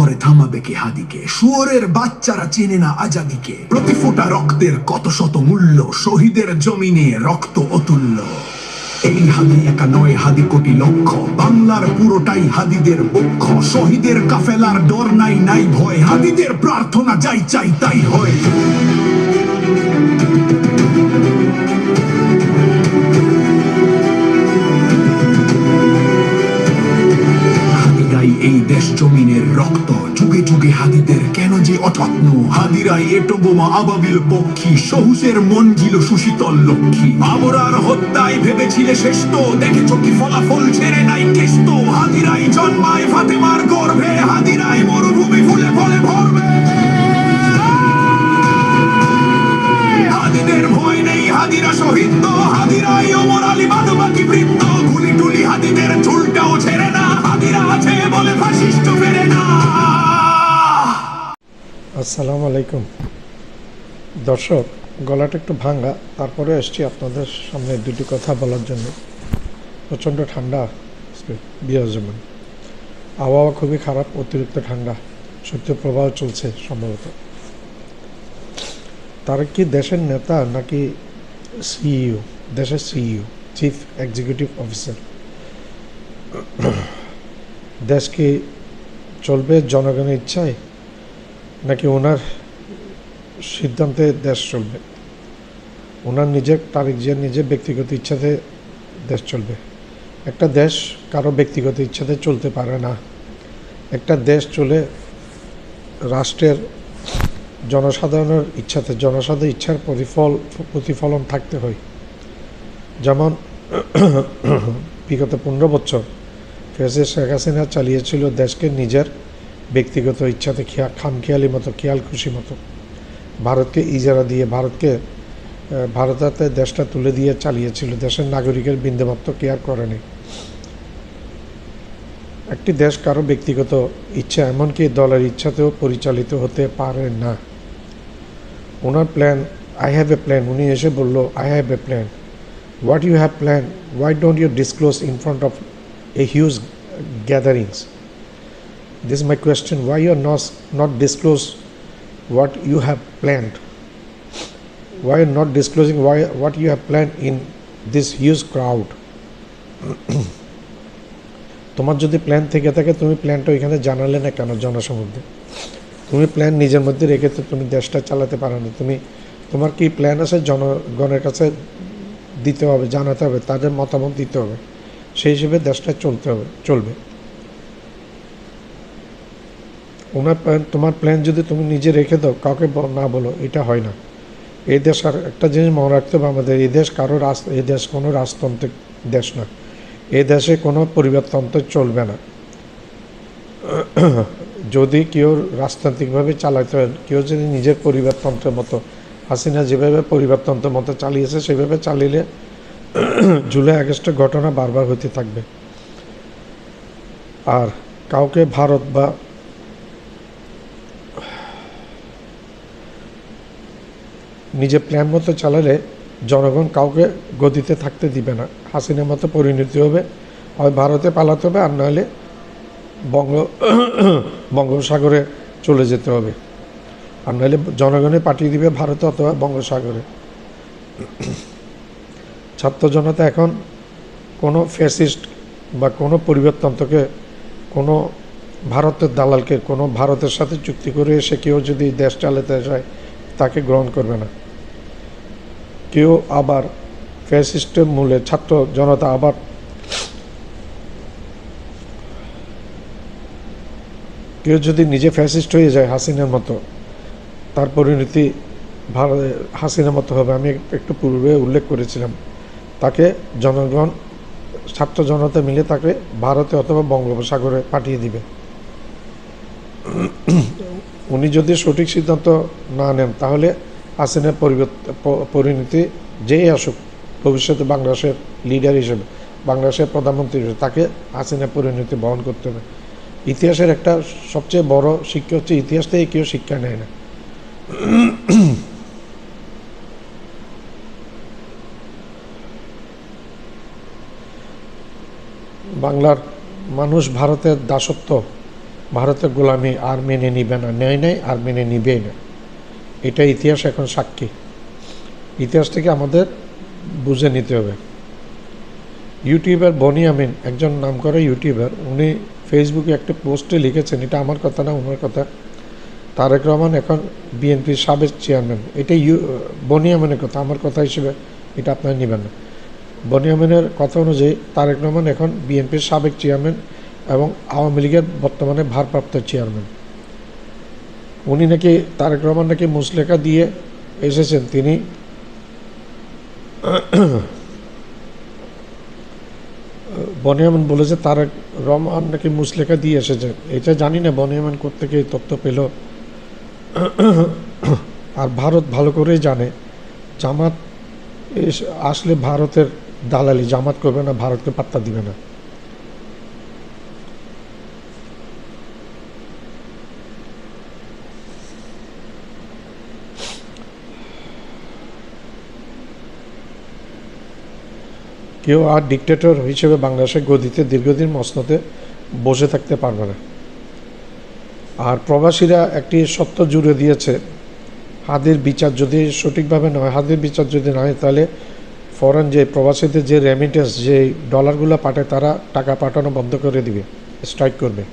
করে থামাবে কে হাদিকে? শুয়োরের বাচ্চারা চেনে না আজাদিকে। প্রতি ফোঁটা রক্তের কত শত মূল্য, শহীদের জমিনে রক্ত অতুল্য। এই হাদি একা নয়, হাদি কোটি লক্ষ, বাংলার পুরোটাই হাদিদের পক্ষ। শহীদের কাফেলার ডর নাই, নাই ভয়, হাদিদের প্রার্থনা যাই চাই তাই হয়। এই দেশ জমিনের রক্ত, যুগে যুগে হাদিদের কেন যে অযত্ন। হাদিরাই এটো বোমা আবাবিল পক্ষী, সহুসের মন ছিল সুশীতল লক্ষ্মী। বাবরার হত্যায় ভেবেছিলে শ্রেষ্ঠ, দেখেছ কি ফলাফল ছেড়ে নাই কেষ্ট। হাদিরাই জন্মায় ফাতেমার গর্ভে, হাদিরাই মরুভূমি ফুলে ফলে ভরবে। হাদিদের ভয় নেই, হাদিরা শহীদ তো, হাদিরাই ওমর আলী বাদবাকি বৃত্ত। গুলি টুলি হাদিদের ঝুলটাও ছেড়ে না, হাদিরা আছে বলে ফাশিস্ট ফেরে না। আসসালামু আলাইকুম দর্শক, গলাটা একটু ভাঙা, তারপরে এসছি আপনাদের সামনে দুটি কথা বলার জন্য। প্রচণ্ড ঠান্ডা বিরাজমান, আবহাওয়া খুবই খারাপ, অতিরিক্ত ঠান্ডা, শৈত্যপ্রবাহ চলছে সম্ভবত। তারা কি দেশের নেতা নাকি সিইও? দেশের সিইও, চিফ এক্সিকিউটিভ অফিসার। দেশ কি চলবে জনগণের ইচ্ছায় নাকি ওনার সিদ্ধান্তে দেশ চলবে? ওনার নিজের তারিখ জিয়ার নিজের ব্যক্তিগত ইচ্ছাতে দেশ চলবে? একটা দেশ কারো ব্যক্তিগত ইচ্ছাতে চলতে পারে না। একটা দেশ চলে রাষ্ট্রের জনসাধারণের ইচ্ছাতে, জনসাধারণের ইচ্ছার প্রতিফলন থাকতে হয়। যেমন বিগত 15 বছর ফ্যাসিস্ট শেখ হাসিনা চালিয়েছিল দেশকে নিজের ব্যক্তিগত ইচ্ছাতে, খামখেয়ালি মতো, খেয়াল খুশি মতো, ভারতকে ইজারা দিয়ে, ভারতের দেশটা তুলে দিয়ে চালিয়েছিল। দেশের নাগরিকের বিন্দুমাত্র কেয়ার করেনি। একটি দেশ কারো ব্যক্তিগত ইচ্ছা, এমনকি দলের ইচ্ছাতেও পরিচালিত হতে পারে না। ওনার plan, I have a plan, উনি এসে বলল I have a plan. What you have plan? Why don't you disclose in front of a huge gatherings? This is my question. Why you are not disclose what you have planned? Why you are not disclosing what you have planned in this huge crowd? তোমার যদি plan থেকে থাকে, তুমি প্ল্যানটা ওইখানে জানালে না কেন জনসমুদ্রে? তুমি প্ল্যান নিজের মধ্যে রেখে তো তুমি দেশটা চালাতে পারো না। তোমার কি প্ল্যান আছে জনগণের কাছে দিতে হবে, জানাতে হবে, তাদের মতামত দিতে হবে, সেই হিসেবে দেশটা চলবে। তোমার প্ল্যান যদি তুমি নিজে রেখে দাও, কাউকে না বলো, এটা হয় না। এই দেশ, আর একটা জিনিস মনে রাখতে হবে আমাদের, এই দেশ এই দেশ কোনো রাজতান্ত্রিক দেশ না। এই দেশে কোনো পরিবারতন্ত্র চলবে না। যদি কেউ রাজতান্ত্রিকভাবে চালাতে হয়, কেউ যদি নিজের পরিবারতন্ত্রের মতো, হাসিনা যেভাবে পরিবারতন্ত্রের মতো চালিয়েছে সেভাবে চালিয়ে জুলাই আগস্টের ঘটনা বারবার হতে থাকবে। আর কাউকে ভারত বা নিজের প্ল্যান মতো চালালে জনগণ কাউকে গদিতে থাকতে দিবে না। হাসিনার মতো পরিণতি হবে, হয় ভারতে পালাতে হবে, আর নাহলে বঙ্গোপসাগরে চলে যেতে হবে, আর নাহলে জনগণে পাঠিয়ে দিবে ভারতে অথবা বঙ্গোপসাগরে। ছাত্র জনতা এখন কোনো ফ্যাসিস্ট বা কোনো পরিবারতন্ত্রকে, কোনো ভারতের দালালকে, কোনো ভারতের সাথে চুক্তি করে এসে কেউ যদি দেশ চালাতে চায়, তাকে গ্রহণ করবে না। কেউ আবার ফ্যাসিস্টের মূলে ছাত্র জনতা আবার কেউ যদি নিজে ফ্যাসিস্ট হয়ে যায় হাসিনার মতো, তার পরিণতি হাসিনার মতো হবে। আমি একটু পূর্বে উল্লেখ করেছিলাম, তাকে জনগণ, ছাত্র জনতা মিলে তাকে ভারতে অথবা বঙ্গোপসাগরে পাঠিয়ে দিবে। উনি যদি সঠিক সিদ্ধান্ত না নেন, তাহলে হাসিনার পরিণতি যেই আসুক ভবিষ্যতে বাংলাদেশের লিডার হিসেবে, বাংলাদেশের প্রধানমন্ত্রী হিসেবে, তাকে হাসিনার পরিণতি বহন করতে হবে। ইতিহাসের একটা সবচেয়ে বড় শিক্ষা হচ্ছে, ইতিহাস থেকে কেউ শিক্ষা নেয় না। বাংলার মানুষ ভারতের দাসত্ব ভারতের গোলামি আর মেনে নিবে না, নেয় নাই আর মেনে নিবেই না। এটা ইতিহাস এখন সাক্ষী। ইতিহাস থেকে আমাদের বুঝে নিতে হবে। ইউটিউবার বনি আমিন, একজন নামকরা ইউটিউবার, উনি ফেসবুকে একটা পোস্টে লিখেছেন, এটা আমার কথা না, ওনার কথা, তারেক রহমান এখন বিএনপির সাবেক চেয়ারম্যান। এটা বনি আমিনের কথা, আমার কথা হিসেবে এটা আপনারা নেবেন না। বনি আমিনের কথা অনুযায়ী তারেক রহমান এখন বিএনপির সাবেক চেয়ারম্যান এবং আওয়ামী লীগের বর্তমানে ভারপ্রাপ্ত চেয়ারম্যান। উনি নাকি, তারেক রহমান নাকি মুচলেখা দিয়ে এসেছেন, তিনি বনি আমিন বলেছে তারেক রহমান নাকি মুচলেখা দিয়ে এসেছেন। এটা জানি না বনি আমিন কোত্থেকে এই তথ্য পেল। আর ভারত ভালো করেই জানে জামাত আসলে ভারতের দালালি, জামাত করবে না, ভারতকে পাত্তা দিবে না। কেউ আর ডিক্টেটর হিসেবে বাংলাদেশের গদিতে দীর্ঘদিন মসনদে বসে থাকতে পারবে না। আর প্রবাসীরা একটি সত্য জুড়ে দিয়েছে, হাদির বিচার যদি সঠিকভাবে নয়, হাদির বিচার যদি না হয়, তাহলে ফরেন যে প্রবাসীদের যে রেমিটেন্স, যে ডলারগুলো পাঠায়, তারা টাকা পাঠানো বন্ধ করে দিবে, স্ট্রাইক করবে।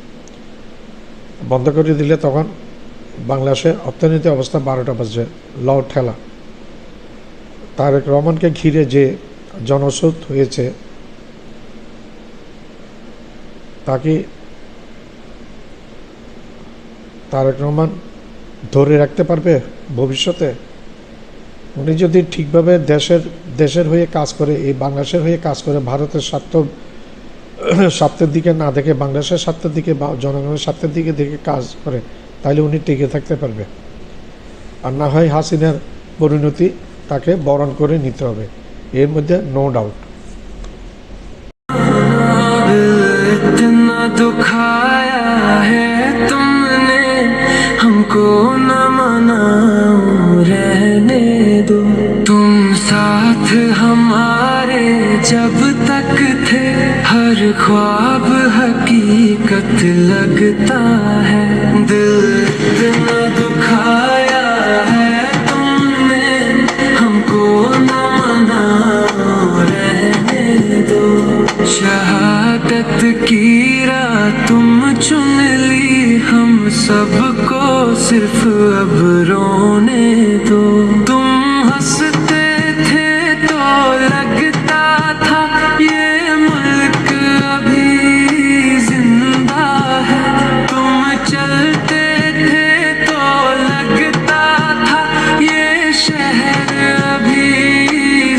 বন্ধ করে দিলে তখন বাংলাদেশের অর্থনৈতিক অবস্থা 12টা বাজে, লও ঠেলা। তারেক রহমানকে ঘিরে যে জনস্রোত হয়েছে, তাকে তারেক রহমান ধরে রাখতে পারবে ভবিষ্যতে? উনি যদি ঠিকভাবে দেশের হয়ে কাজ করে, এই বাংলাদেশের হয়ে কাজ করে, ভারতের স্বার্থের দিকে না দেখে বাংলাদেশের স্বার্থের দিকে বা জনগণের স্বার্থের দিকে দেখে কাজ করে, তাহলে উনি টিকে থাকতে পারবে। আর না হয় হাসিনার পরিণতি তাকে বরণ করে নিতে হবে, এর মধ্যে নো ডাউট। इतना दुखाया है तुमने हमको, न मनाओ रहने दो। तुम साथ हमारे जब तक थे, हर ख्वाब हकीकत लगता है। दिल इतना दुखाया है तुमने हमको, न मनाओ रहने दो। शहादत की राह तुम चुन ली, हम सबको सिर्फ अब रोने दो। तुम हंसते थे तो लगता था ये मुल्क अभी जिंदा है। तुम चलते थे तो लगता था ये शहर अभी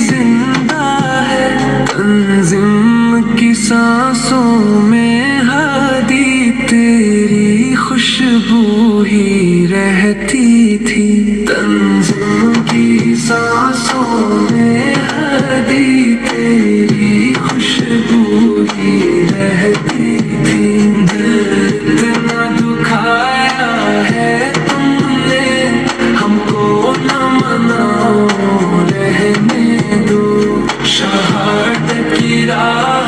जिंदा है। तंज़ीम की सांसों में हादी तेरी खुशबू ही रहती थी। तंज़ीम की सांसों में हादी तेरी खुशबू ही रहती थी। दिल इतना दुखाया है तुमने हमको, न मनाओ रहने दो। शहादत की राह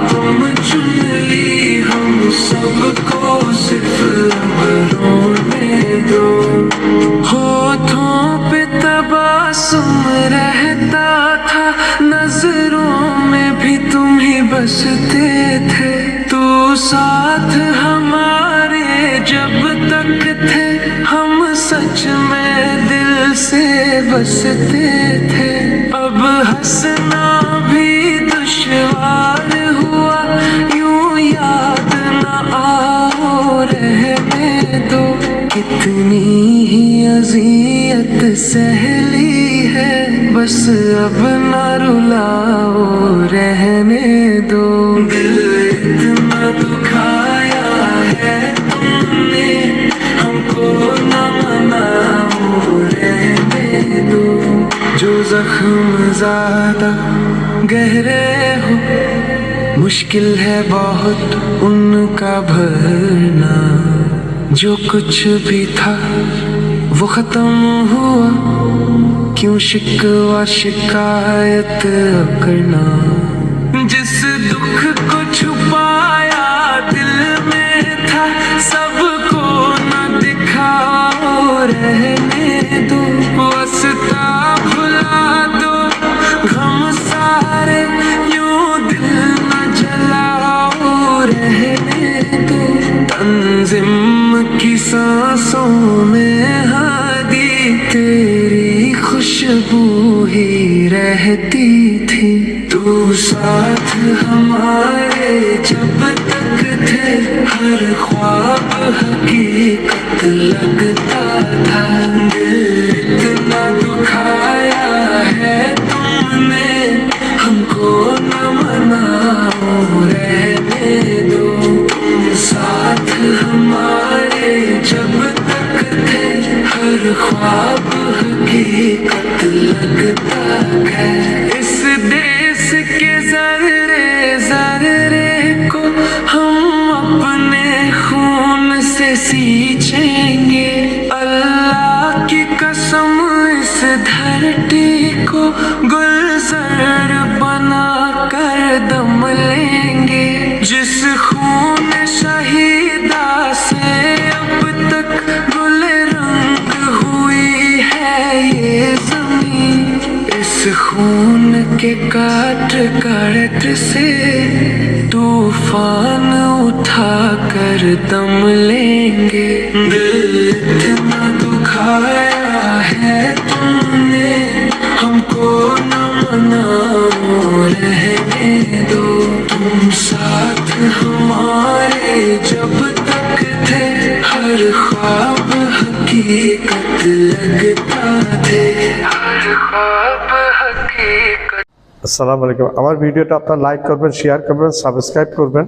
तुम चुन ली, हम सबको सिर्फ अब रोने दो। होठों पे तबासुम रहता था, नजरों में भी तुम ही बसते थे। तू साथ हमारे जब तक थे, हम सच में दिल से बसते थे। अब हंसना भी दुश्वार हुआ, यूं याद न आओ रहने दो। कितनी ही अज़ियत सहली है, बस अब न रुलाओ रहने दो। दिल इतना दुखाया है तुमने हमको, न मनाओ रहने दो। जो जख्म ज़्यादा गहरे हो, मुश्किल है बहुत उनका भरना। जो कुछ भी था वो खत्म हुआ, क्यों शिकवा शिकायत करना। जिस दुख को छुपाया दिल में था, सब सांसों में हादी तेरी खुशबू ही रहती थी। तू साथ हमारे जब तक थे हर ख्वाब हकीकत लगता था। दिल इतना दुखाया है तुमने हमको न मनाओ रहने दो। तुम साथ हमारे जब तक थे हर ख्वाब हकीकत लगता है। इस देश के ज़र्रे ज़र्रे को हम अपने खून से सींचेंगे। अल्लाह की कसम इस धरती को गुलजार बना कर दम लेंगे। जिस खून शहीदा से अब तक गुल रंग हुई है ये ज़मीन, इस खून के काट काट से तूफान उठा कर दम लेंगे। दिल इतना दुखाया है तुमने हमको न मनाओ रहने दो। तुम साथ हमारे जब तक थे हर ख्वाब हकीकत लगता थे। हर ख्वाब हकीकत। আসসালামু আলাইকুম। আমার ভিডিওটা আপনারা লাইক করবেন, শেয়ার করবেন, সাবস্ক্রাইব করবেন।